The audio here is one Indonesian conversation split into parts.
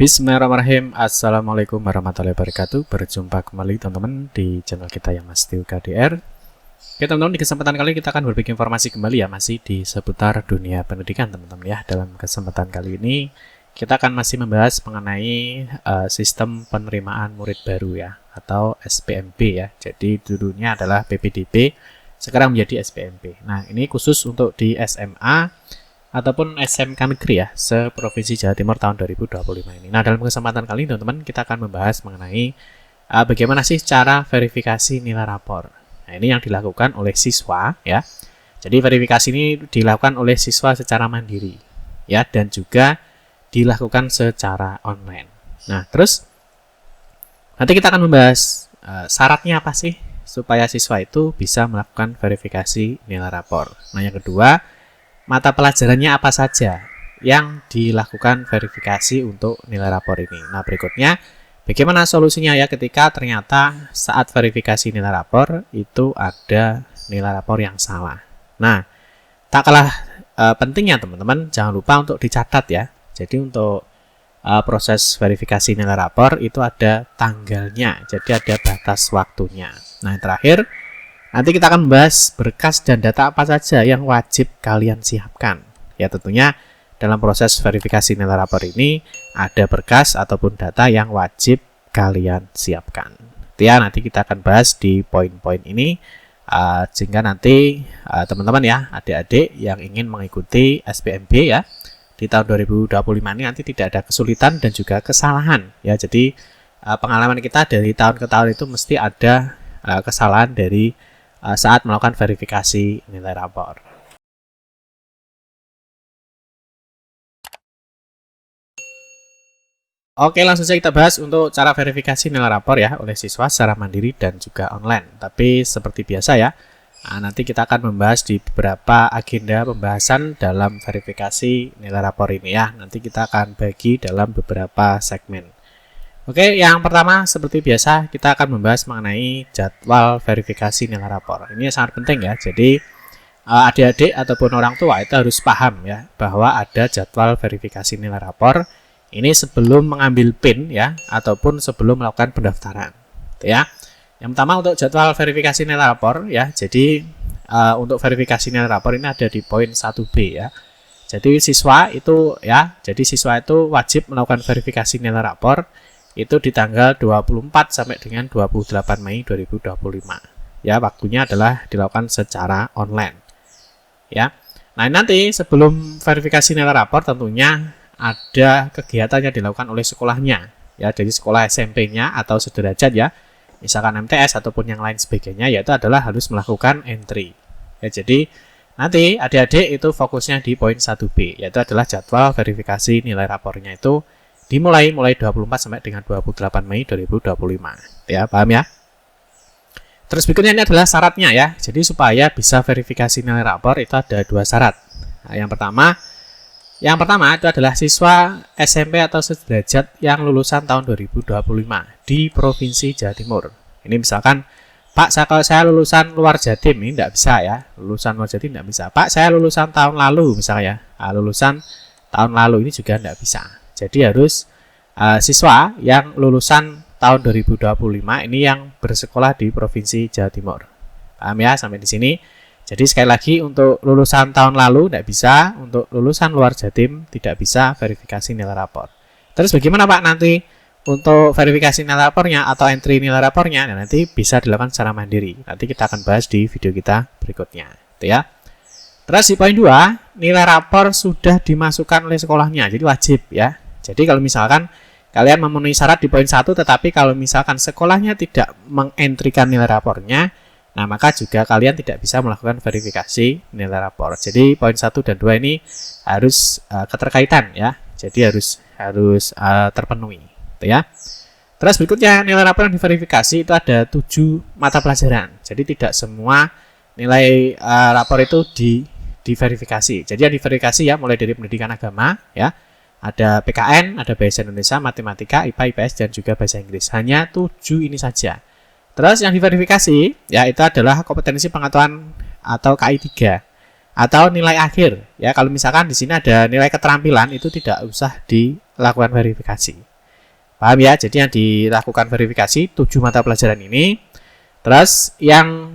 Bismillahirrahmanirrahim. Assalamualaikum warahmatullahi wabarakatuh. Berjumpa kembali teman-teman di channel kita yang Mas Tio KDR. Oke teman-teman, di kesempatan kali kita akan berbagi informasi kembali ya, masih di seputar dunia pendidikan teman-teman ya. Dalam kesempatan kali ini kita akan masih membahas mengenai sistem penerimaan murid baru ya, atau SPMB ya. Jadi dulunya adalah PPDB, sekarang menjadi SPMB. Nah ini khusus untuk di SMA ataupun SMK Negeri ya, se-Provinsi Jawa Timur tahun 2025 ini. Nah, dalam kesempatan kali ini teman-teman kita akan membahas mengenai bagaimana sih cara verifikasi nilai rapor. Nah, ini yang dilakukan oleh siswa ya. Jadi verifikasi ini dilakukan oleh siswa secara mandiri ya, dan juga dilakukan secara online. Nah, terus nanti kita akan membahas syaratnya apa sih supaya siswa itu bisa melakukan verifikasi nilai rapor. Nah, yang kedua, mata pelajarannya apa saja yang dilakukan verifikasi untuk nilai rapor ini. Nah, berikutnya bagaimana solusinya ya ketika ternyata saat verifikasi nilai rapor itu ada nilai rapor yang salah. Nah, tak kalah pentingnya teman-teman, jangan lupa untuk dicatat ya. Jadi untuk proses verifikasi nilai rapor itu ada tanggalnya, jadi ada batas waktunya. Nah, yang terakhir, nanti kita akan membahas berkas dan data apa saja yang wajib kalian siapkan. Ya tentunya dalam proses verifikasi nilai rapor ini ada berkas ataupun data yang wajib kalian siapkan. Ya nanti kita akan bahas di poin-poin ini sehingga nanti teman-teman ya, adik-adik yang ingin mengikuti SPMB ya di tahun 2025 ini nanti tidak ada kesulitan dan juga kesalahan ya. Jadi pengalaman kita dari tahun ke tahun itu mesti ada kesalahan dari saat melakukan verifikasi nilai rapor. Oke, langsung saja kita bahas untuk cara verifikasi nilai rapor ya oleh siswa secara mandiri dan juga online. Tapi seperti biasa ya, nanti kita akan membahas di beberapa agenda pembahasan dalam verifikasi nilai rapor ini ya. Nanti kita akan bagi dalam beberapa segmen. Oke, yang pertama seperti biasa kita akan membahas mengenai jadwal verifikasi nilai rapor. Ini sangat penting ya. Jadi adik-adik ataupun orang tua itu harus paham ya bahwa ada jadwal verifikasi nilai rapor. Ini sebelum mengambil PIN ya ataupun sebelum melakukan pendaftaran. Ya. Yang pertama untuk jadwal verifikasi nilai rapor ya. Jadi untuk verifikasi nilai rapor ini ada di poin 1B ya. Jadi siswa itu wajib melakukan verifikasi nilai rapor itu di tanggal 24 sampai dengan 28 Mei 2025. Ya, waktunya adalah dilakukan secara online. Ya. Nah, nanti sebelum verifikasi nilai rapor tentunya ada kegiatan yang dilakukan oleh sekolahnya. Ya, jadi sekolah SMP-nya atau sederajat ya. Misalkan MTS ataupun yang lain sebagainya, yaitu adalah harus melakukan entry. Ya, jadi nanti adik-adik itu fokusnya di poin 1B, yaitu adalah jadwal verifikasi nilai rapornya itu dimulai 24 sampai dengan 28 Mei 2025. Ya, paham ya? Terus berikutnya ini adalah syaratnya ya. Jadi supaya bisa verifikasi nilai rapor itu ada dua syarat. Nah, yang pertama itu adalah siswa SMP atau sederajat yang lulusan tahun 2025 di Provinsi Jawa Timur. Ini misalkan, Pak, kalau saya lulusan luar Jatim ini tidak bisa ya. Lulusan luar Jatim tidak bisa. Pak, saya lulusan tahun lalu misalnya. Nah, lulusan tahun lalu ini juga tidak bisa. Jadi harus siswa yang lulusan tahun 2025 ini yang bersekolah di Provinsi Jawa Timur. Paham ya sampai di sini? Jadi sekali lagi untuk lulusan tahun lalu tidak bisa, untuk lulusan luar Jatim tidak bisa verifikasi nilai rapor. Terus bagaimana Pak nanti untuk verifikasi nilai rapornya atau entry nilai rapornya? Nah, nanti bisa dilakukan secara mandiri. Nanti kita akan bahas di video kita berikutnya, gitu ya. Terus di poin 2, nilai rapor sudah dimasukkan oleh sekolahnya, jadi wajib ya. Jadi kalau misalkan kalian memenuhi syarat di poin 1, tetapi kalau misalkan sekolahnya tidak mengentrikan nilai rapornya, nah maka juga kalian tidak bisa melakukan verifikasi nilai rapor. Jadi poin 1 dan 2 ini harus keterkaitan ya. Jadi harus terpenuhi, gitu ya. Terus berikutnya nilai rapor yang diverifikasi itu ada 7 mata pelajaran. Jadi tidak semua nilai rapor itu diverifikasi. Jadi yang diverifikasi ya mulai dari pendidikan agama ya. Ada PKN, ada Bahasa Indonesia, Matematika, IPA, IPS, dan juga Bahasa Inggris. Hanya 7 ini saja. Terus yang diverifikasi, ya itu adalah kompetensi pengetahuan atau KI 3. Atau nilai akhir. Ya, kalau misalkan di sini ada nilai keterampilan, itu tidak usah dilakukan verifikasi. Paham ya? Jadi yang dilakukan verifikasi 7 mata pelajaran ini. Terus yang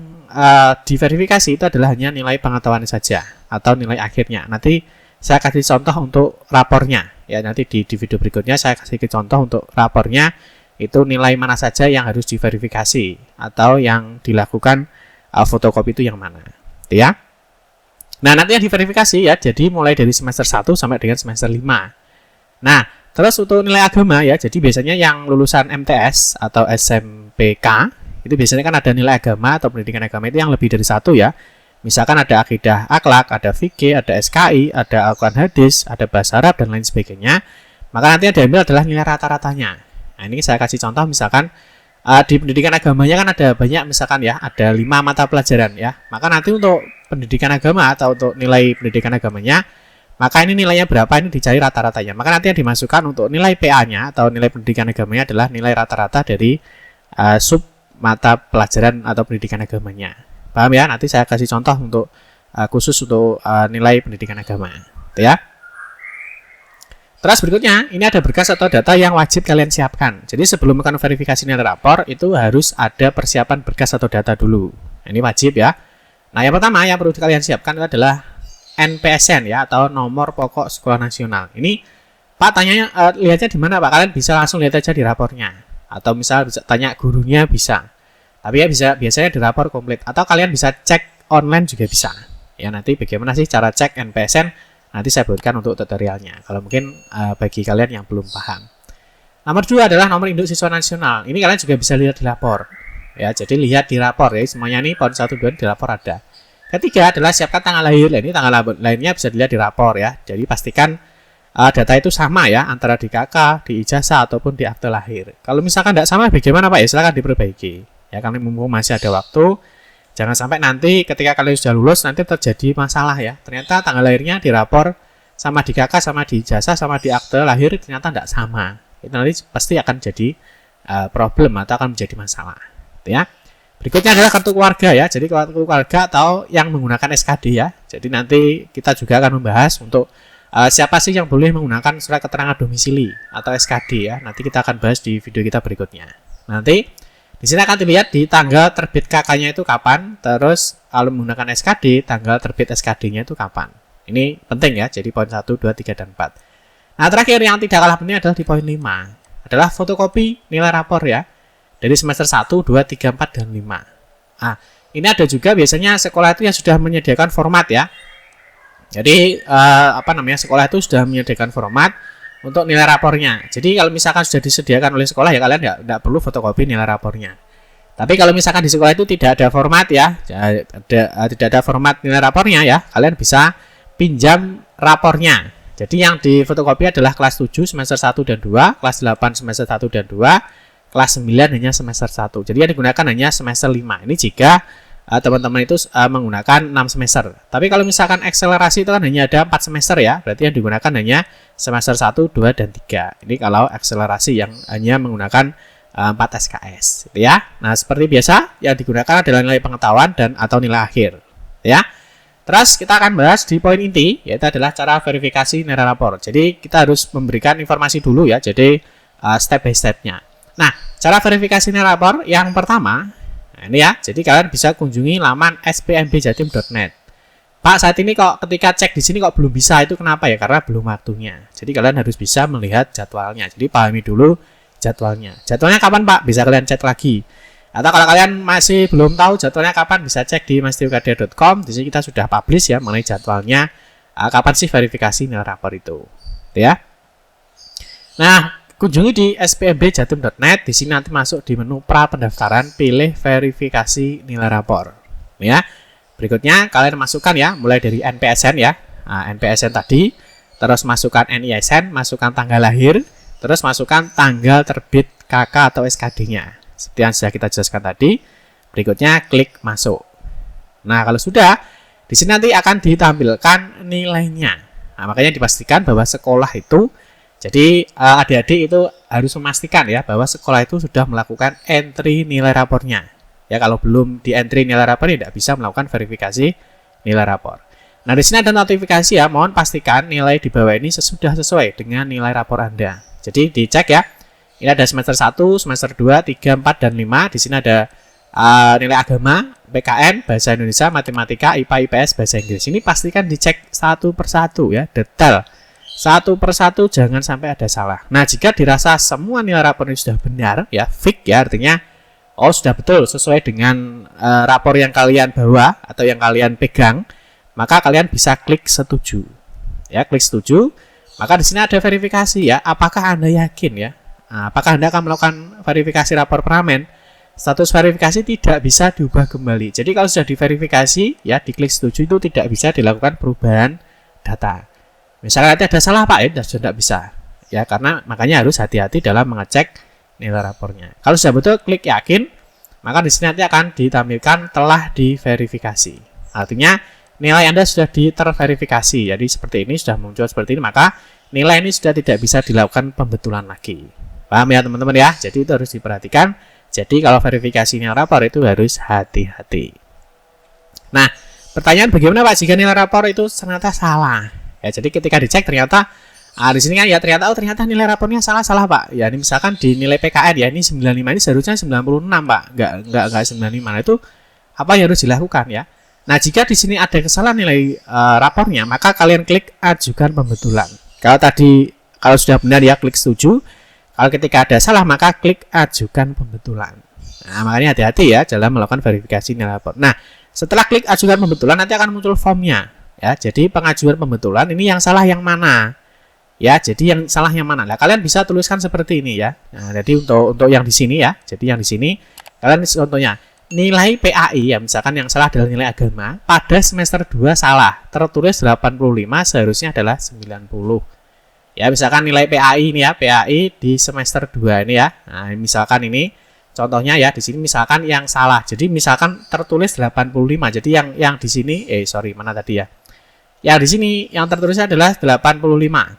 diverifikasi itu adalah hanya nilai pengetahuan saja atau nilai akhirnya. Nanti saya kasih contoh untuk rapornya. Ya, nanti di video berikutnya saya kasih contoh untuk rapornya itu nilai mana saja yang harus diverifikasi atau yang dilakukan fotokopi itu yang mana. Ya. Nah, nanti yang diverifikasi ya, jadi mulai dari semester 1 sampai dengan semester 5. Nah, terus untuk nilai agama ya, jadi biasanya yang lulusan MTS atau SMPK itu biasanya kan ada nilai agama atau pendidikan agama itu yang lebih dari 1 ya. Misalkan ada akidah akhlak, ada fikih, ada SKI, ada Al-Quran hadis, ada bahasa Arab dan lain sebagainya. Maka nanti yang diambil adalah nilai rata-ratanya. Nah, ini saya kasih contoh misalkan di pendidikan agamanya kan ada banyak misalkan ya, ada 5 mata pelajaran ya. Maka nanti untuk pendidikan agama atau untuk nilai pendidikan agamanya, maka ini nilainya berapa ini dicari rata-ratanya. Maka nanti yang dimasukkan untuk nilai PA-nya atau nilai pendidikan agamanya adalah nilai rata-rata dari sub mata pelajaran atau pendidikan agamanya. Paham ya? Nanti saya kasih contoh untuk khusus untuk nilai pendidikan agama, ya. Terus berikutnya, ini ada berkas atau data yang wajib kalian siapkan. Jadi sebelum melakukan verifikasi nilai rapor itu harus ada persiapan berkas atau data dulu. Ini wajib ya. Nah, yang pertama yang perlu kalian siapkan itu adalah NPSN ya atau nomor pokok sekolah nasional. Ini Pak tanyanya lihatnya di mana Pak? Kalian bisa langsung lihat aja di rapornya. Atau misal bisa tanya gurunya bisa. Tapi ya biasanya di rapor komplit atau kalian bisa cek online juga bisa. Ya nanti bagaimana sih cara cek NPSN nanti saya buatkan untuk tutorialnya. Kalau mungkin bagi kalian yang belum paham. Nomor 2 adalah nomor induk siswa nasional. Ini kalian juga bisa lihat di rapor. Ya, jadi lihat di rapor ya semuanya nih PON 1 2 di rapor ada. Ketiga adalah siapkan tanggal lahir. Ini tanggal lahirnya bisa dilihat di rapor ya. Jadi pastikan data itu sama ya antara di KK, di ijazah ataupun di akte lahir. Kalau misalkan tidak sama bagaimana Pak? Ya silakan diperbaiki. Ya kalian mumpung masih ada waktu, jangan sampai nanti ketika kalian sudah lulus nanti terjadi masalah ya. Ternyata tanggal lahirnya di rapor sama di KK, sama di ijazah, sama di akte lahir ternyata tidak sama. Itu nanti pasti akan jadi problem atau akan menjadi masalah. Ya. Berikutnya adalah kartu keluarga ya. Jadi kartu keluarga atau yang menggunakan SKD ya. Jadi nanti kita juga akan membahas untuk siapa sih yang boleh menggunakan surat keterangan domisili atau SKD ya. Nanti kita akan bahas di video kita berikutnya. Nanti di sini akan dilihat di tanggal terbit KK-nya itu kapan, terus kalau menggunakan SKD, tanggal terbit SKD-nya itu kapan. Ini penting ya, jadi poin 1, 2, 3, dan 4. Nah, terakhir yang tidak kalah penting adalah di poin 5. Adalah fotokopi nilai rapor ya. Dari semester 1, 2, 3, 4, dan 5. Nah, ini ada juga biasanya sekolah itu yang sudah menyediakan format ya. Jadi, sekolah itu sudah menyediakan format untuk nilai rapornya. Jadi kalau misalkan sudah disediakan oleh sekolah ya kalian nggak perlu fotokopi nilai rapornya. Tapi kalau misalkan di sekolah itu tidak ada format ya, tidak ada format nilai rapornya ya, kalian bisa pinjam rapornya. Jadi yang di fotokopi adalah kelas 7 semester 1 dan 2, kelas 8 semester 1 dan 2, kelas 9 hanya semester 1. Jadi yang digunakan hanya semester 5. Ini jika teman-teman itu menggunakan 6 semester. Tapi kalau misalkan akselerasi itu kan hanya ada 4 semester ya, berarti yang digunakan hanya semester 1, 2, dan 3. Ini kalau akselerasi yang hanya menggunakan 4 SKS gitu ya. Nah, seperti biasa yang digunakan adalah nilai pengetahuan dan atau nilai akhir ya. Terus kita akan bahas di poin inti, yaitu adalah cara verifikasi nilai rapor. Jadi kita harus memberikan informasi dulu ya, jadi step by step-nya. Nah, cara verifikasi nilai rapor yang pertama, nah ini ya, jadi kalian bisa kunjungi laman spmbjatim.net. Pak, saat ini kok ketika cek di sini kok belum bisa, itu kenapa ya? Karena belum waktunya. Jadi kalian harus bisa melihat jadwalnya. Jadi pahami dulu jadwalnya. Jadwalnya kapan Pak? Bisa kalian cek lagi. Atau kalau kalian masih belum tahu jadwalnya kapan, bisa cek di mastiukadia.com. Di sini kita sudah publish ya mengenai jadwalnya kapan sih verifikasi nilai rapor itu. Ya. Nah, kunjungi di spmbjatim.net. Di sini nanti masuk di menu pra pendaftaran, pilih verifikasi nilai rapor. Ya. Berikutnya kalian masukkan ya, mulai dari NPSN ya. Nah, NPSN tadi, terus masukkan NISN, masukkan tanggal lahir, terus masukkan tanggal terbit KK atau SKD-nya. Seperti yang sudah kita jelaskan tadi. Berikutnya klik masuk. Nah, kalau sudah, di sini nanti akan ditampilkan nilainya. Nah, makanya dipastikan bahwa sekolah itu, jadi adik-adik itu harus memastikan ya bahwa sekolah itu sudah melakukan entry nilai rapornya. Ya, kalau belum di entry nilai rapor tidak bisa melakukan verifikasi nilai rapor. Nah, di sini ada notifikasi ya, mohon pastikan nilai di bawah ini sudah sesuai dengan nilai rapor Anda. Jadi dicek ya, Ini ada semester 1, semester 2, 3, 4, dan 5. Di sini ada nilai agama, PKN, bahasa Indonesia, matematika, IPA, IPS, bahasa Inggris. Ini pastikan dicek satu persatu ya, detail. Satu persatu, jangan sampai ada salah. Nah, jika dirasa semua nilai rapor ini sudah benar, ya, fix ya, artinya oh sudah betul sesuai dengan rapor yang kalian bawa atau yang kalian pegang, maka kalian bisa klik setuju. Ya, klik setuju. Maka di sini ada verifikasi ya. Apakah Anda yakin ya? Nah, apakah Anda akan melakukan verifikasi rapor pramen? Status verifikasi tidak bisa diubah kembali. Jadi kalau sudah diverifikasi, ya diklik setuju itu tidak bisa dilakukan perubahan data. Misalnya nanti ada salah Pak, ya sudah tidak bisa. Ya karena makanya harus hati-hati dalam mengecek nilai rapornya. Kalau sudah betul, klik yakin, maka di sini nanti akan ditampilkan telah diverifikasi. Artinya nilai Anda sudah terverifikasi. Jadi seperti ini sudah muncul seperti ini, maka nilai ini sudah tidak bisa dilakukan pembetulan lagi. Paham ya teman-teman ya? Jadi itu harus diperhatikan. Jadi kalau verifikasi nilai rapor itu harus hati-hati. Nah, pertanyaan bagaimana Pak jika nilai rapor itu ternyata salah? Ya, jadi ketika dicek ternyata di sini kan ya ternyata nilai rapornya salah Pak. Ya, ini misalkan di nilai PKN ya ini 95, ini seharusnya 96 Pak. Enggak 95. Nah, itu apa yang harus dilakukan ya? Nah, jika di sini ada kesalahan nilai rapornya, maka kalian klik ajukan pembetulan. Kalau sudah benar ya klik setuju. Kalau ketika ada salah maka klik ajukan pembetulan. Nah, makanya hati-hati ya dalam melakukan verifikasi nilai rapor. Nah, setelah klik ajukan pembetulan nanti akan muncul formnya. Ya, jadi pengajuan pembetulan ini yang salah yang mana? Ya, jadi yang salah yang mana? Nah, kalian bisa tuliskan seperti ini ya. Nah, jadi untuk yang di sini ya. Jadi yang di sini kalian contohnya nilai PAI ya, misalkan yang salah adalah nilai agama, pada semester 2 salah. Tertulis 85 seharusnya adalah 90. Ya, misalkan nilai PAI ini ya, PAI di semester 2 ini ya. Nah, misalkan ini contohnya ya, di sini misalkan yang salah. Jadi misalkan tertulis 85. Jadi yang di sini mana tadi ya? Yang di sini yang tertulisnya adalah 85.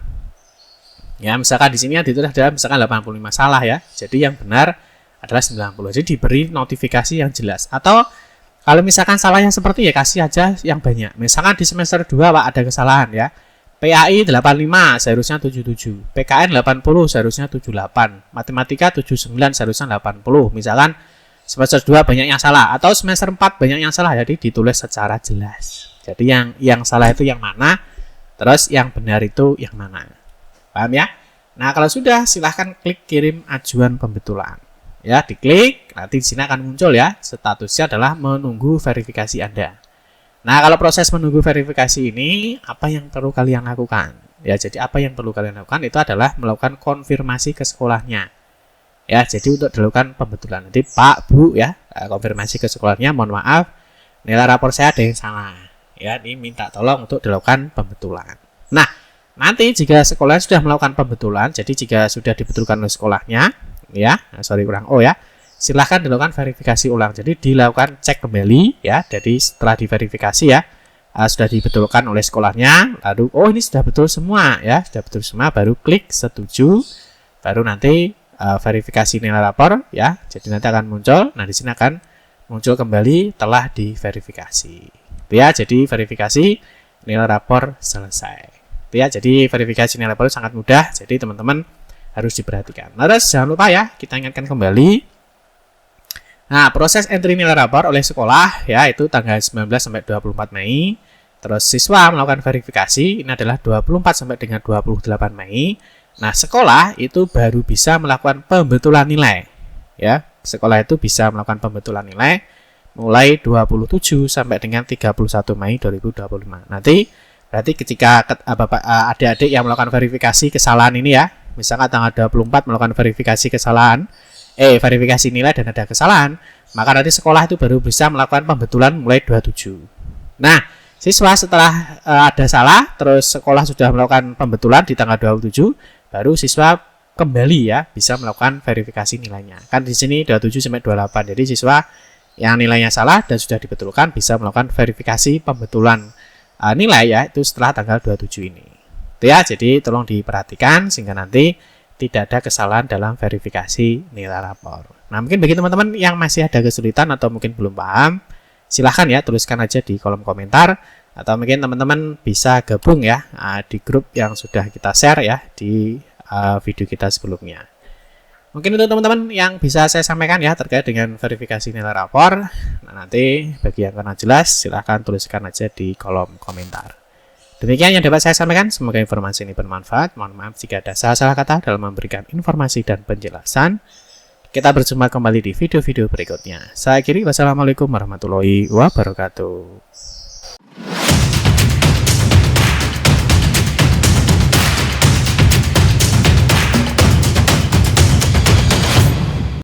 Ya, misalkan di sini yang ditulis adalah misalkan 85 salah ya. Jadi yang benar adalah 90. Jadi diberi notifikasi yang jelas. Atau kalau misalkan salahnya seperti ya kasih aja yang banyak. Misalkan di semester 2 Pak ada kesalahan ya. PAI 85 seharusnya 77, PKN 80 seharusnya 78, matematika 79 seharusnya 80. Misalkan semester 2 banyak yang salah atau semester 4 banyak yang salah, jadi ditulis secara jelas. Jadi yang salah itu yang mana, terus yang benar itu yang mana. Paham ya? Nah, kalau sudah silahkan klik kirim ajuan pembetulan. Ya, diklik, nanti di sini akan muncul ya, statusnya adalah menunggu verifikasi Anda. Nah, kalau proses menunggu verifikasi ini, apa yang perlu kalian lakukan? Ya, jadi apa yang perlu kalian lakukan itu adalah melakukan konfirmasi ke sekolahnya. Ya, jadi untuk dilakukan pembetulan. Nanti Pak, Bu, ya, konfirmasi ke sekolahnya, mohon maaf, nilai rapor saya ada yang salah. Ya, ini minta tolong untuk dilakukan pembetulan. Nah, nanti jika sekolah sudah melakukan pembetulan, jadi jika sudah dibetulkan oleh sekolahnya, ya, kurang O ya, silahkan dilakukan verifikasi ulang. Jadi dilakukan cek kembali ya. Jadi setelah diverifikasi ya, sudah dibetulkan oleh sekolahnya, lalu oh ini sudah betul semua ya, sudah betul semua, baru klik setuju, baru nanti verifikasi nilai rapor ya. Jadi nanti akan muncul. Nah, di sini akan muncul kembali telah diverifikasi. Ya, jadi verifikasi nilai rapor selesai. Ya, jadi verifikasi nilai rapor sangat mudah. Jadi teman-teman harus diperhatikan. Terus jangan lupa ya, kita ingatkan kembali. Nah, proses entry nilai rapor oleh sekolah ya itu tanggal 19 sampai 24 Mei. Terus siswa melakukan verifikasi ini adalah 24 sampai dengan 28 Mei. Nah, sekolah itu baru bisa melakukan pembetulan nilai. Ya, sekolah itu bisa melakukan pembetulan nilai mulai 27 sampai dengan 31 Mei 2025. Nanti berarti ketika adik-adik yang melakukan verifikasi kesalahan ini ya, misalkan tanggal 24 melakukan verifikasi kesalahan verifikasi nilai dan ada kesalahan, maka nanti sekolah itu baru bisa melakukan pembetulan mulai 27. Nah, siswa setelah ada salah, terus sekolah sudah melakukan pembetulan di tanggal 27, baru siswa kembali ya bisa melakukan verifikasi nilainya. Kan di sini 27 sampai 28. Jadi siswa yang nilainya salah dan sudah dibetulkan bisa melakukan verifikasi pembetulan nilai ya itu setelah tanggal 27 ini. Itu ya, jadi tolong diperhatikan sehingga nanti tidak ada kesalahan dalam verifikasi nilai rapor. Nah, mungkin bagi teman-teman yang masih ada kesulitan atau mungkin belum paham, silahkan ya tuliskan aja di kolom komentar, atau mungkin teman-teman bisa gabung ya di grup yang sudah kita share ya di video kita sebelumnya. Mungkin untuk teman-teman yang bisa saya sampaikan ya terkait dengan verifikasi nilai rapor. Nah, nanti bagi yang kurang jelas silahkan tuliskan aja di kolom komentar. Demikian yang dapat saya sampaikan, semoga informasi ini bermanfaat. Mohon maaf jika ada salah-salah kata dalam memberikan informasi dan penjelasan. Kita berjumpa kembali di video-video berikutnya. Saya akhiri, wassalamualaikum warahmatullahi wabarakatuh.